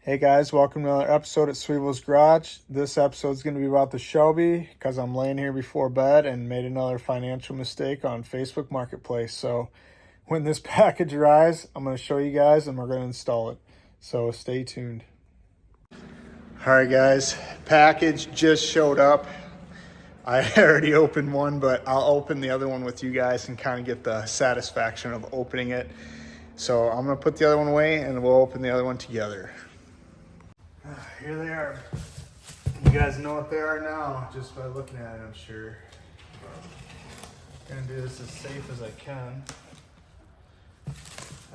Hey guys, welcome to another episode at Sweevel's Garage. This episode is going to be about the Shelby because I'm laying here before bed and made another financial mistake on Facebook Marketplace. So when this package arrives, I'm going to show you guys and we're going to install it. So stay tuned. Alright guys, package just showed up. I already opened one, but I'll open the other one with you guys and kind of get the satisfaction of opening it. So I'm going to put the other one away and we'll open the other one together. Here they are. You guys know what they are now, just by looking at it, I'm sure. Gonna do this as safe as I can.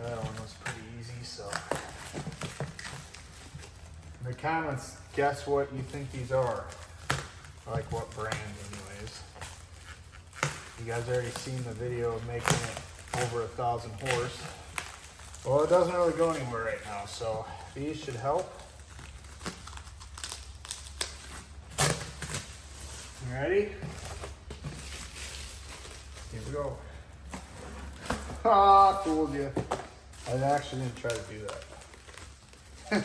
That one was pretty easy, so. In the comments, guess what you think these are. Like what brand, anyways. You guys already seen the video of making it over 1,000 horse. Well, it doesn't really go anywhere right now, so these should help. You ready? Here we go. Ah, fooled you. I actually didn't try to do that.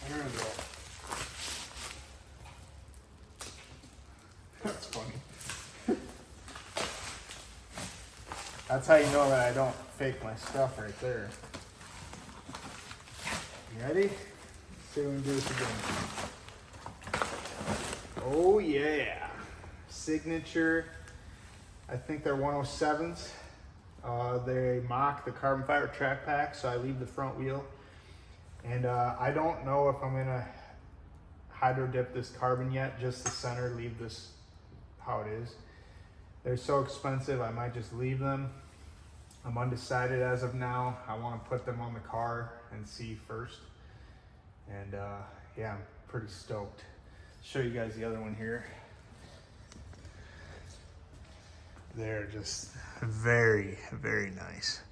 There we go. That's funny. That's how you know that I don't fake my stuff right there. You ready? See if we can do this again. Oh yeah. Signature. I think they're 107s. They mock the carbon fiber track pack, so I leave the front wheel. And I don't know if I'm gonna hydro dip this carbon yet, just the center, leave this how it is. They're so expensive, I might just leave them. I'm undecided as of now. I want to put them on the car and see first. And yeah, I'm pretty stoked. Show you guys the other one here. They're just very, very nice.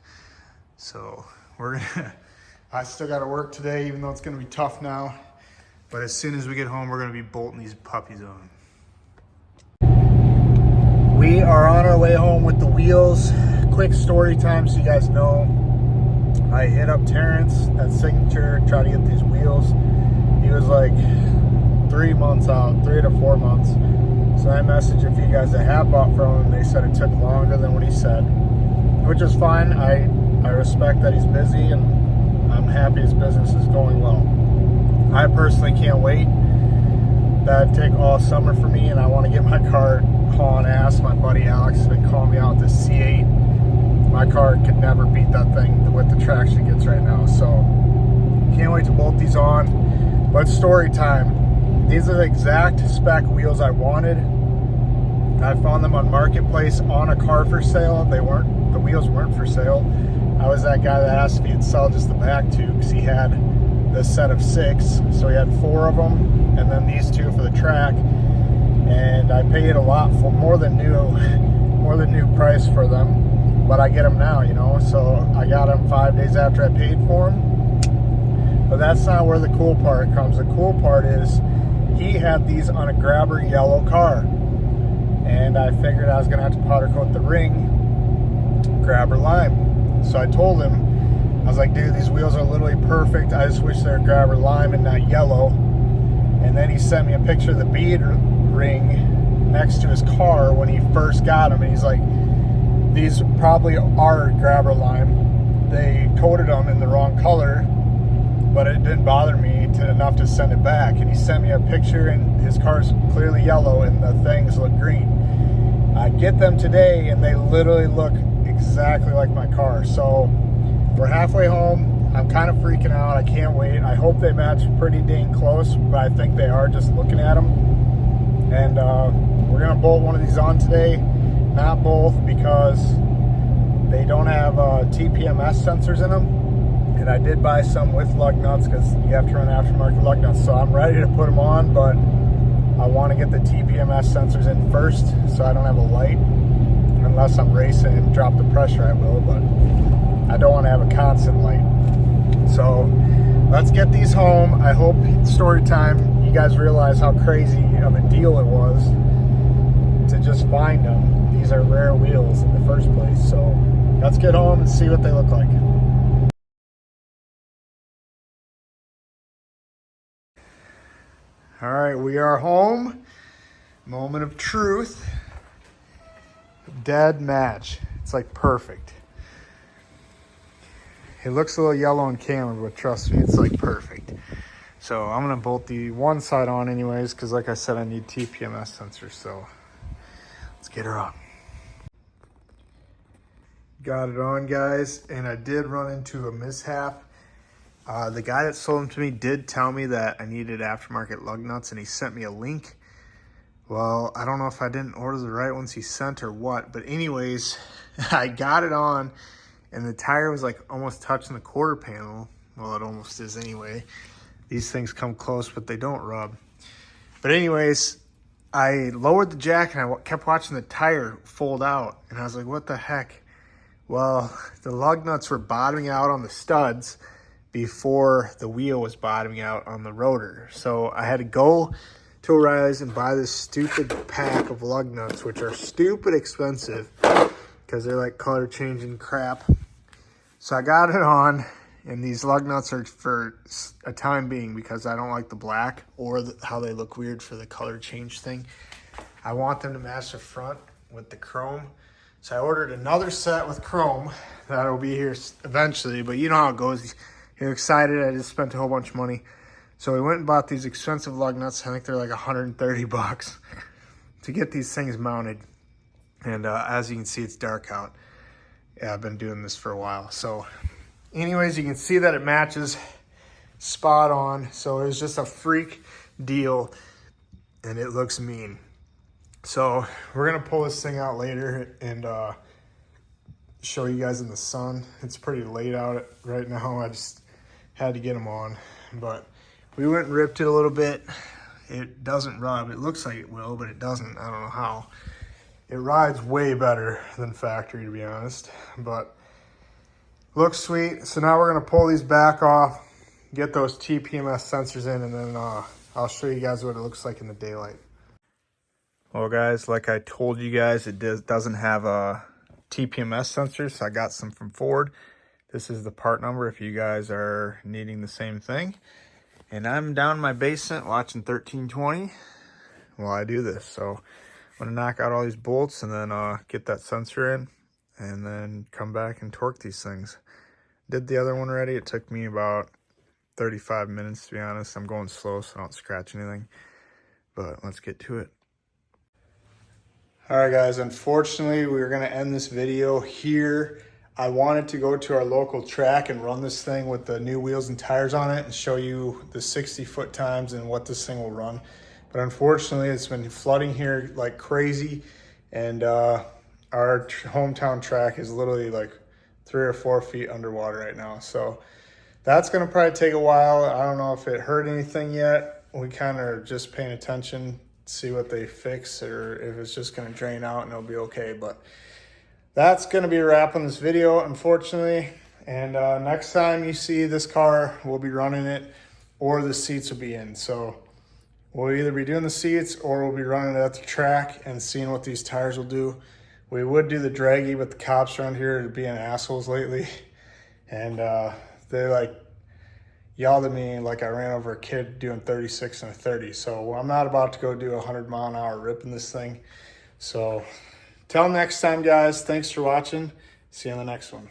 So we're gonna, I still gotta work today, even though it's gonna be tough now. But as soon as we get home, we're gonna be bolting these puppies on. We are on our way home with the wheels. Quick story time so you guys know. I hit up Terrence at Signature, try to get these wheels. He was like 3 months out, 3 to 4 months. So I messaged a few guys that have bought from him. They said it took longer than what he said, which is fine. I respect that he's busy and I'm happy his business is going well. I personally can't wait. That'd take all summer for me and I want to get my car hauling ass. My buddy Alex has been calling me out with the C8. My car could never beat that thing with the traction it gets right now. So can't wait to bolt these on. But story time. These are the exact spec wheels I wanted. I found them on Marketplace on a car for sale. The wheels weren't for sale. I was that guy that asked if he'd sell just the back two because he had the set of 6. So he had 4 of them and then these 2 for the track. And I paid a lot for more than new price for them. But I get them now, you know, so I got them 5 days after I paid for them. But that's not where the cool part comes. The cool part is he had these on a grabber yellow car. And I figured I was going to have to powder coat the ring grabber lime. So I told him, I was like, dude, these wheels are literally perfect. I just wish they were grabber lime and not yellow. And then he sent me a picture of the bead ring next to his car when he first got them. And he's like, these probably are grabber lime. They coated them in the wrong color, but it didn't bother me enough to send it back. And he sent me a picture and his car's clearly yellow and the things look green. I get them today and they literally look exactly like my car. So we're halfway home. I'm kind of freaking out. I can't wait. I hope they match pretty dang close, but I think they are just looking at them. And we're gonna bolt one of these on today. Not both because they don't have TPMS sensors in them. And I did buy some with lug nuts because you have to run aftermarket lug nuts. So I'm ready to put them on, but I want to get the TPMS sensors in first so I don't have a light. Unless I'm racing and drop the pressure, I will, but I don't want to have a constant light. So let's get these home. I hope story time, you guys realize how crazy of a deal it was to just find them. These are rare wheels in the first place, so Let's get home and see what they look like. All right, we are home. Moment of truth. Dead match. It's like perfect. It looks a little yellow on camera, but trust me, it's like perfect. So I'm gonna bolt the one side on anyways, because like I said, I need TPMS sensors, so let's get her on. Got it on, guys, and I did run into a mishap. The guy that sold them to me did tell me that I needed aftermarket lug nuts, and he sent me a link. Well, I don't know if I didn't order the right ones he sent or what, but anyways, I got it on, and the tire was like almost touching the quarter panel. Well, it almost is anyway. These things come close, but they don't rub. But anyways, I lowered the jack and I kept watching the tire fold out, and I was like, what the heck? Well, the lug nuts were bottoming out on the studs before the wheel was bottoming out on the rotor. So I had to go to O'Reilly's and buy this stupid pack of lug nuts, which are stupid expensive because they're like color changing crap. So I got it on, and these lug nuts are for a time being because I don't like the black or how they look weird for the color change thing. I want them to match the front with the chrome. So I ordered another set with chrome that'll be here eventually, but you know how it goes. You're excited. I just spent a whole bunch of money. So we went and bought these expensive lug nuts. I think they're like 130 bucks to get these things mounted. And as you can see, it's dark out. Yeah, I've been doing this for a while. So anyways, you can see that it matches spot on. So it was just a freak deal, and it looks mean. So we're gonna pull this thing out later and show you guys in the sun. It's pretty late out right now. I just had to get them on, but we went and ripped it a little bit. It doesn't rub. It looks like it will, but it doesn't. I don't know how. It rides way better than factory, to be honest, but looks sweet. So now we're gonna pull these back off, get those TPMS sensors in, and then I'll show you guys what it looks like in the daylight. Well, guys, like I told you guys, it doesn't have a TPMS sensor, so I got some from Ford. This is the part number if you guys are needing the same thing. And I'm down in my basement watching 1320 while I do this. So I'm gonna knock out all these bolts and then get that sensor in and then come back and torque these things. Did the other one already. It took me about 35 minutes, to be honest. I'm going slow so I don't scratch anything, but let's get to it. All right, guys, unfortunately, we're gonna end this video here. I wanted to go to our local track and run this thing with the new wheels and tires on it and show you the 60-foot times and what this thing will run. But unfortunately, it's been flooding here like crazy, and our hometown track is literally like 3 or 4 feet underwater right now. So that's gonna probably take a while. I don't know if it hurt anything yet. We kind of are just paying attention, see what they fix, or if it's just gonna drain out and it'll be okay. But that's gonna be a wrap on this video, unfortunately. And next time you see this car, we'll be running it or the seats will be in. So we'll either be doing the seats or we'll be running it at the track and seeing what these tires will do. We would do the draggy, but the cops around here are being assholes lately. And they like yelled at me like I ran over a kid doing 36 and a 30. So I'm not about to go do a 100-mile-an-hour rip in this thing. So till next time, guys, thanks for watching. See you on the next one.